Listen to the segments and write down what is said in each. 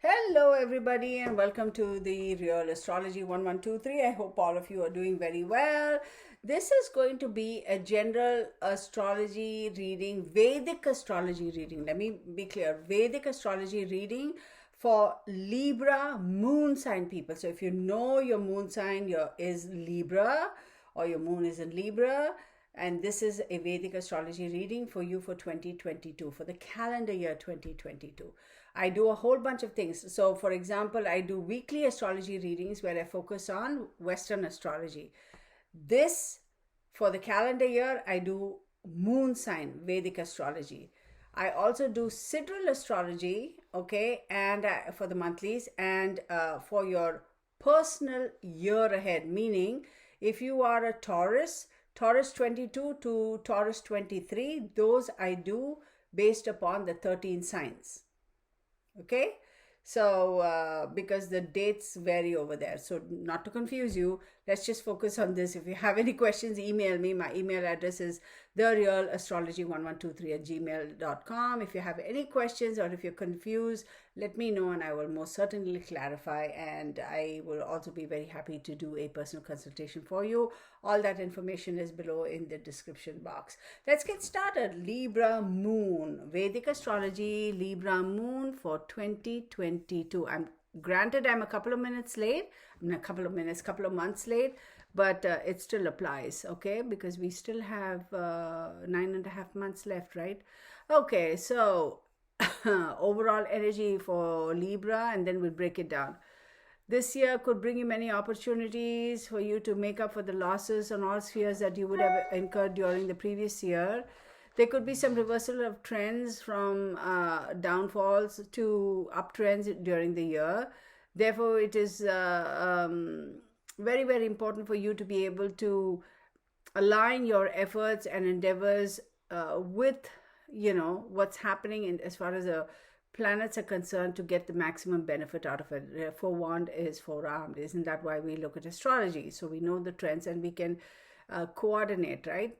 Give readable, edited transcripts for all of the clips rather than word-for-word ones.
Hello everybody and welcome to the Real Astrology 1123. I hope all of you are doing very well. This is going to be a general astrology reading, Vedic astrology reading. Let me be clear. Vedic astrology reading for Libra moon sign people. So if you know your moon sign is Libra or your moon is in Libra, and this is a Vedic astrology reading for you for 2022, for the calendar year 2022. I do a whole bunch of things. So, for example, I do weekly astrology readings where I focus on Western astrology. This, for the calendar year, I do moon sign Vedic astrology. I also do sidereal astrology, okay, and for the monthlies, and for your personal year ahead, meaning if you are a Taurus 22 to Taurus 23, those I do based upon the 13 signs. Okay, so because the dates vary over there, so not to confuse you, let's just focus on this. If you have any questions, email me. My email address is therealastrology1123@gmail.com. If you have any questions or if you're confused, let me know and I will most certainly clarify, and I will also be very happy to do a personal consultation for you. All that information is below in the description box. Let's get started. Libra moon, Vedic astrology, Libra moon for 2022. I'm a couple of minutes late. Couple of months late, but it still applies, okay, because we still have 9.5 months left, right? Okay, so overall energy for Libra, and then we'll break it down. This year could bring you many opportunities for you to make up for the losses on all spheres that you would have incurred during the previous year. There could be some reversal of trends from downfalls to uptrends during the year. Therefore, it is very, very important for you to be able to align your efforts and endeavors with, what's happening as far as the planets are concerned, to get the maximum benefit out of it. Forewarned is forearmed. Isn't that why we look at astrology? So we know the trends and we can coordinate, right,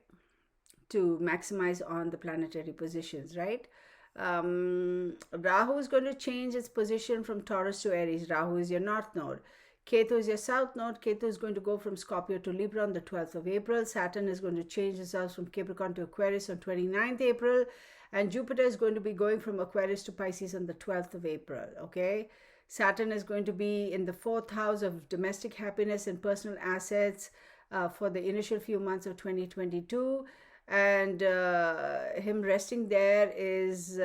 to maximize on the planetary positions, right? Rahu is going to change its position from Taurus to Aries. Rahu is your north node. Ketu is your south node. Ketu is going to go from Scorpio to Libra on the 12th of April. Saturn is going to change itself from Capricorn to Aquarius on 29th April. And Jupiter is going to be going from Aquarius to Pisces on the 12th of April, okay? Saturn is going to be in the 4th house of domestic happiness and personal assets for the initial few months of 2022. And him resting there is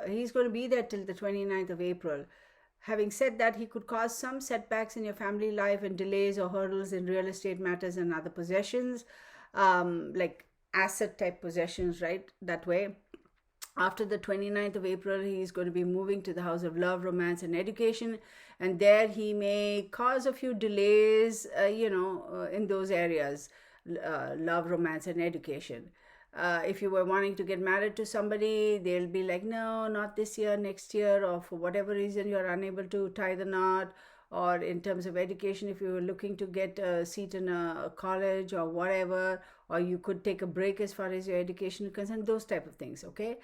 he's going to be there till the 29th of April. Having said that, he could cause some setbacks in your family life and delays or hurdles in real estate matters and other possessions, like asset type possessions, right? That way, after the 29th of April, he's going to be moving to the house of love, romance, and education. And there he may cause a few delays, in those areas. Love, romance, and education. If you were wanting to get married to somebody, they'll be like, no, not this year, next year, or for whatever reason you're unable to tie the knot. Or in terms of education, if you were looking to get a seat in a college or whatever, or you could take a break as far as your education is concerned, those type of things, okay?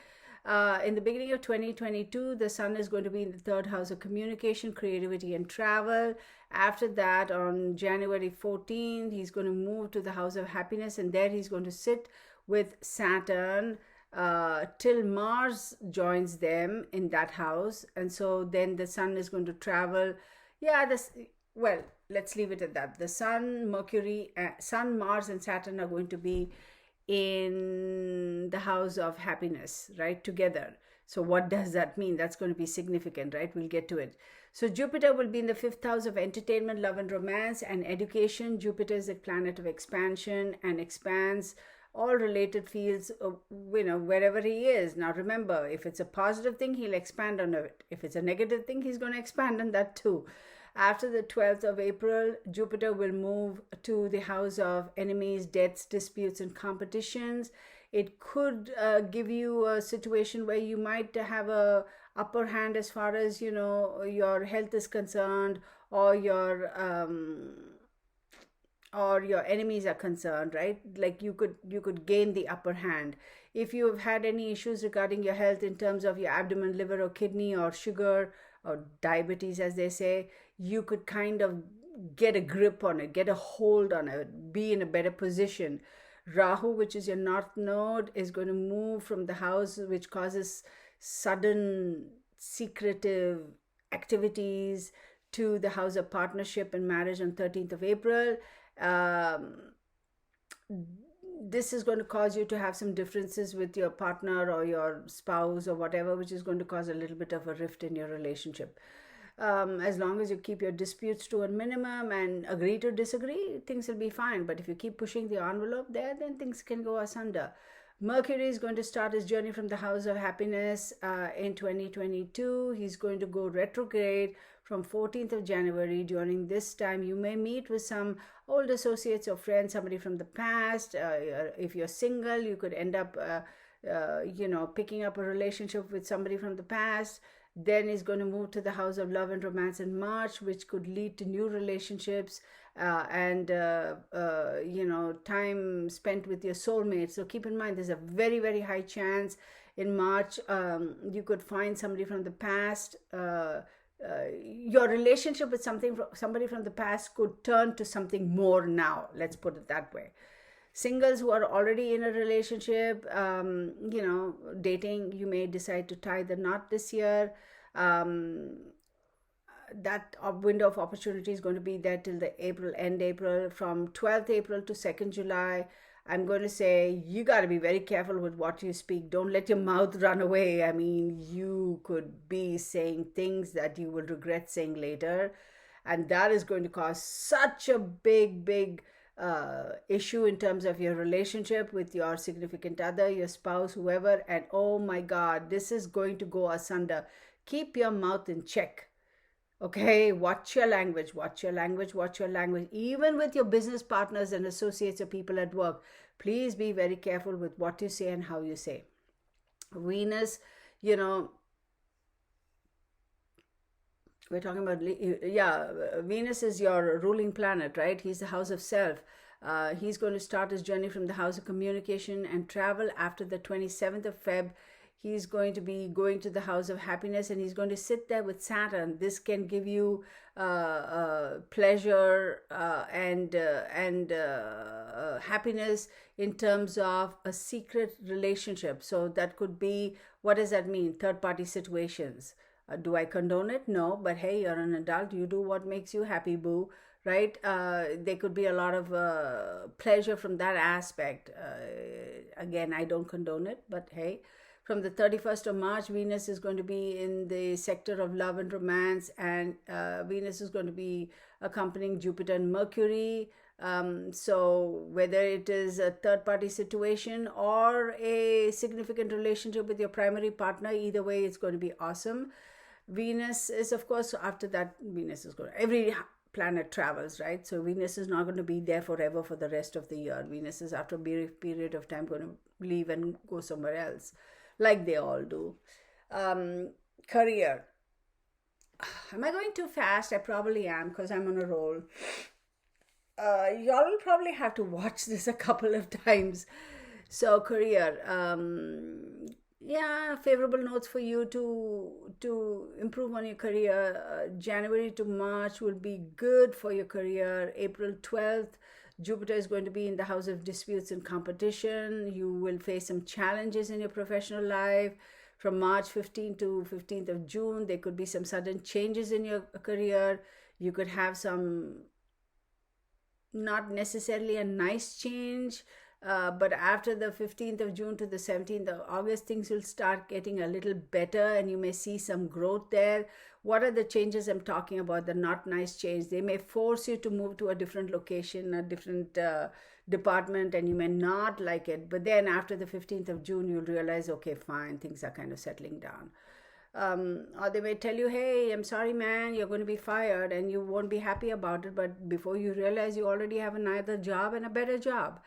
In the beginning of 2022, the sun is going to be in the 3rd house of communication, creativity, and travel. After that, on January 14th, he's going to move to the house of happiness, and there he's going to sit with Saturn till Mars joins them in that house. And so then the sun is going to travel. Let's leave it at that. The sun, Mars, and Saturn are going to be in the house of happiness, right, together. So what does that mean? That's going to be significant, right? We'll get to it. So Jupiter will be in the 5th house of entertainment, love and romance, and education. Jupiter is a planet of expansion and expands all related fields, wherever he is. Now remember, if it's a positive thing, he'll expand on it. If it's a negative thing, he's going to expand on that too. After the 12th of April, Jupiter will move to the house of enemies, debts, disputes, and competitions. It could give you a situation where you might have a upper hand as far as, your health is concerned, or your enemies are concerned, right? Like you could gain the upper hand. If you've had any issues regarding your health in terms of your abdomen, liver, or kidney, or sugar, or diabetes, as they say, you could kind of get a grip on it, get a hold on it, be in a better position. Rahu, which is your north node, is going to move from the house which causes sudden secretive activities to the house of partnership and marriage on 13th of April. This is going to cause you to have some differences with your partner or your spouse or whatever, which is going to cause a little bit of a rift in your relationship. As long as you keep your disputes to a minimum and agree to disagree, things will be fine. But if you keep pushing the envelope there, then things can go asunder. Mercury is going to start his journey from the house of happiness in 2022. He's going to go retrograde from 14th of January. During this time, you may meet with some old associates or friends, somebody from the past. If you're single, you could end up, picking up a relationship with somebody from the past. Then he's going to move to the house of love and romance in March, which could lead to new relationships and time spent with your soulmate. So keep in mind, there's a very, very high chance in March you could find somebody from the past. Your relationship with somebody from the past could turn to something more now. Let's put it that way. Singles who are already in a relationship, dating, you may decide to tie the knot this year. That window of opportunity is going to be there till the end April, from 12th April to 2nd July. I'm going to say you got to be very careful with what you speak. Don't let your mouth run away. I mean, you could be saying things that you will regret saying later. And that is going to cause such a big issue in terms of your relationship with your significant other, your spouse, whoever. And oh my God, this is going to go asunder. Keep your mouth in check. Okay, watch your language. Even with your business partners and associates or people at work, please be very careful with what you say and how you say. Venus, we're talking about, Venus is your ruling planet, right? He's the house of self. He's going to start his journey from the house of communication and travel after the 27th of Feb. He's going to be going to the house of happiness, and he's going to sit there with Saturn. This can give you pleasure and happiness in terms of a secret relationship. So that could be, what does that mean? Third-party situations. Do I condone it? No, but hey, you're an adult. You do what makes you happy, boo, right? There could be a lot of pleasure from that aspect. Again, I don't condone it, but hey. From the 31st of March, Venus is going to be in the sector of love and romance, and Venus is going to be accompanying Jupiter and Mercury. So whether it is a third-party situation or a significant relationship with your primary partner, either way, it's going to be awesome. Venus is, of course, after that, every planet travels, right? So Venus is not going to be there forever for the rest of the year. Venus is, after a period of time, going to leave and go somewhere else, like they all do. Career. Am I going too fast? I probably am, because I'm on a roll. Y'all will probably have to watch this a couple of times. So career. Favorable notes for you to improve on your career. January to March will be good for your career. April 12th, Jupiter is going to be in the house of disputes and competition. You will face some challenges in your professional life. From March 15th to 15th of June, there could be some sudden changes in your career. You could have some, not necessarily a nice change, but after the 15th of June to the 17th of August, things will start getting a little better and you may see some growth there. What are the changes I'm talking about? The not nice change. They may force you to move to a different location, a different department, and you may not like it. But then after the 15th of June, you'll realize, okay, fine, things are kind of settling down. Or they may tell you, hey, I'm sorry, man, you're going to be fired, and you won't be happy about it. But before you realize, you already have another job and a better job.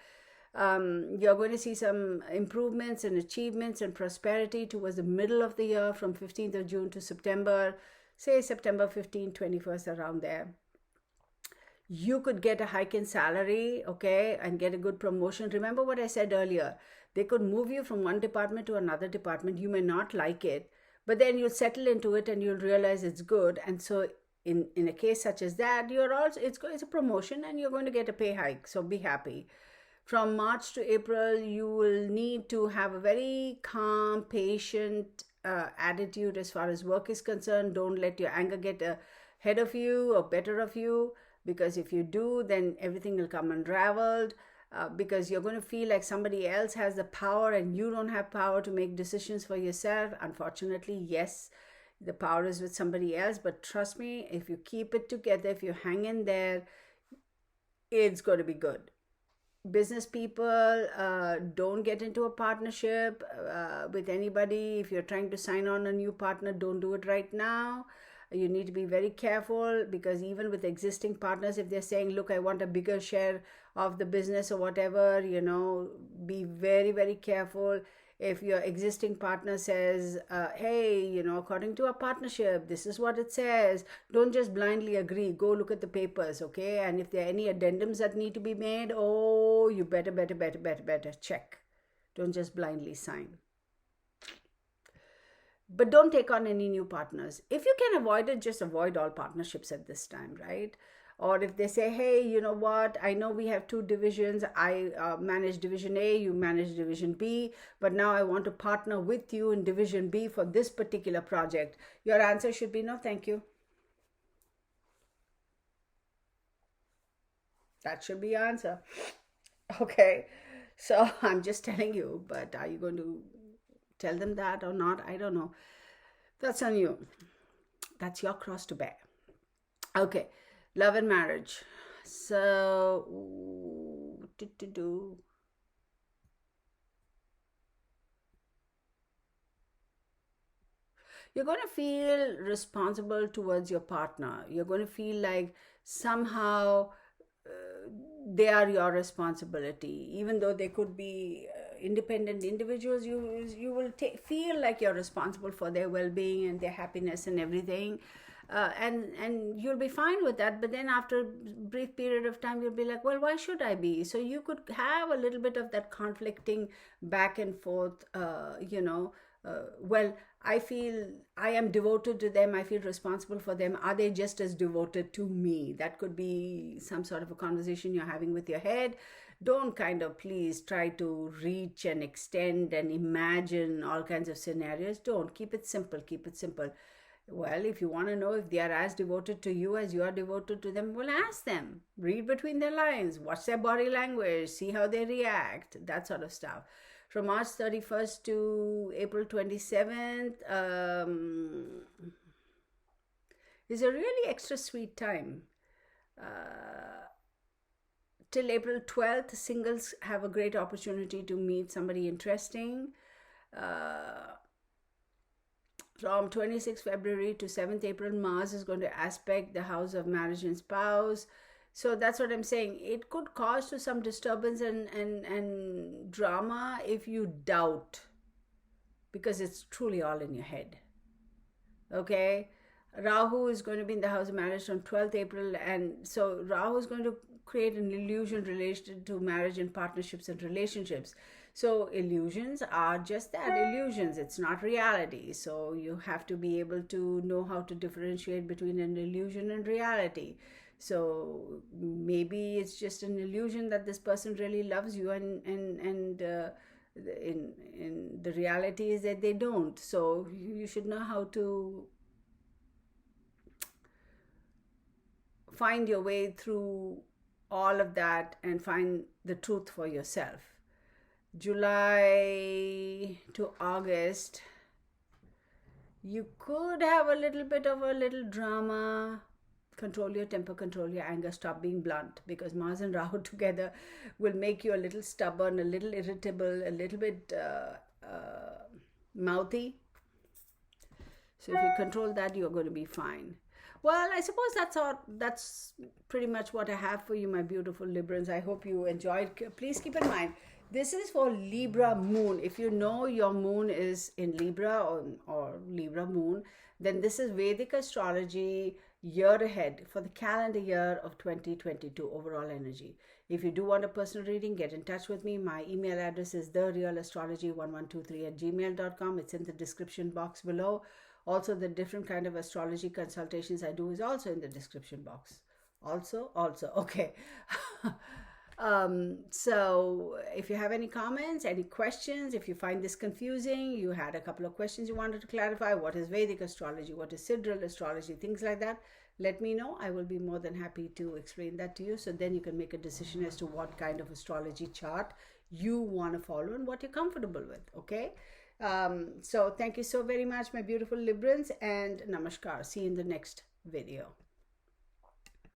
You're going to see some improvements and achievements and prosperity towards the middle of the year, from 15th of June to September, say September 15th, 21st, around there. You could get a hike in salary, okay, and get a good promotion. Remember what I said earlier. They could move you from one department to another department. You may not like it, but then you'll settle into it and you'll realize it's good. And so in a case such as that, you're also it's a promotion and you're going to get a pay hike. So be happy. From March to April, you will need to have a very calm, patient attitude as far as work is concerned. Don't let your anger get ahead of you or better of you, because if you do, then everything will come unraveled. Because you're going to feel like somebody else has the power and you don't have power to make decisions for yourself. Unfortunately, yes, the power is with somebody else, but trust me, if you keep it together, if you hang in there, it's going to be good. Business people, don't get into a partnership with anybody. If you're trying to sign on a new partner, don't do it right now. You need to be very careful, because even with existing partners, if they're saying, look, I want a bigger share of the business or whatever, be very, very careful. If your existing partner says, hey, according to our partnership, this is what it says, don't just blindly agree. Go look at the papers, okay? And if there are any addendums that need to be made, oh, you better check. Don't just blindly sign. But don't take on any new partners. If you can avoid it, just avoid all partnerships at this time, right? Or if they say, hey, you know what, I know we have two divisions. I manage division A, you manage division B, but now I want to partner with you in division B for this particular project. Your answer should be, no, thank you. That should be your answer. Okay, so I'm just telling you, but are you going to tell them that or not? I don't know. That's on you. That's your cross to bear. Okay. Love and marriage. So, you're going to feel responsible towards your partner. You're going to feel like somehow they are your responsibility, even though they could be independent individuals. You will feel like you're responsible for their well-being and their happiness and everything. And you'll be fine with that, but then after a brief period of time, you'll be like, well, why should I be? So you could have a little bit of that conflicting back and forth, well, I feel I am devoted to them, I feel responsible for them. Are they just as devoted to me? That could be some sort of a conversation you're having with your head. Don't please try to reach and extend and imagine all kinds of scenarios. Don't. Keep it simple. Well, if you want to know if they are as devoted to you as you are devoted to them, well, ask them. Read between their lines. Watch their body language. See how they react. That sort of stuff. From March 31st to April 27th is a really extra sweet time. Till April 12th, singles have a great opportunity to meet somebody interesting. From 26th February to 7th April, Mars is going to aspect the house of marriage and spouse. So that's what I'm saying. It could cause to some disturbance and drama if you doubt, because it's truly all in your head. Okay? Rahu is going to be in the house of marriage on 12th April. And so Rahu is going to create an illusion related to marriage and partnerships and relationships. So illusions are just that, illusions. It's not reality. So you have to be able to know how to differentiate between an illusion and reality. So maybe it's just an illusion that this person really loves you, and in the reality is that they don't. So you should know how to find your way through all of that and find the truth for yourself. July to August, you could have a little bit of a little drama. Control your temper, control your anger, stop being blunt, because Mars and Rahu together will make you a little stubborn, a little irritable, a little bit mouthy. So if you control that, you're going to be fine. Well, I suppose that's pretty much what I have for you, my beautiful Librans. I hope you enjoyed. Please keep in mind, this is for Libra moon. If you know your moon is in Libra or Libra moon, then this is Vedic astrology. year ahead for the calendar year of 2022 overall energy. If you do want a personal reading, get in touch with me. My email address is therealastrology1123@gmail.com. It's in the description box below. Also, the different kind of astrology consultations I do is also in the description box. Also, okay. So if you have any comments, any questions, if you find this confusing, you had a couple of questions you wanted to clarify, what is Vedic astrology, what is Sidereal astrology, things like that, let me know. I will be more than happy to explain that to you. So then you can make a decision as to what kind of astrology chart you want to follow and what you're comfortable with. Okay. So thank you so very much, my beautiful Librans, and namaskar. See you in the next video.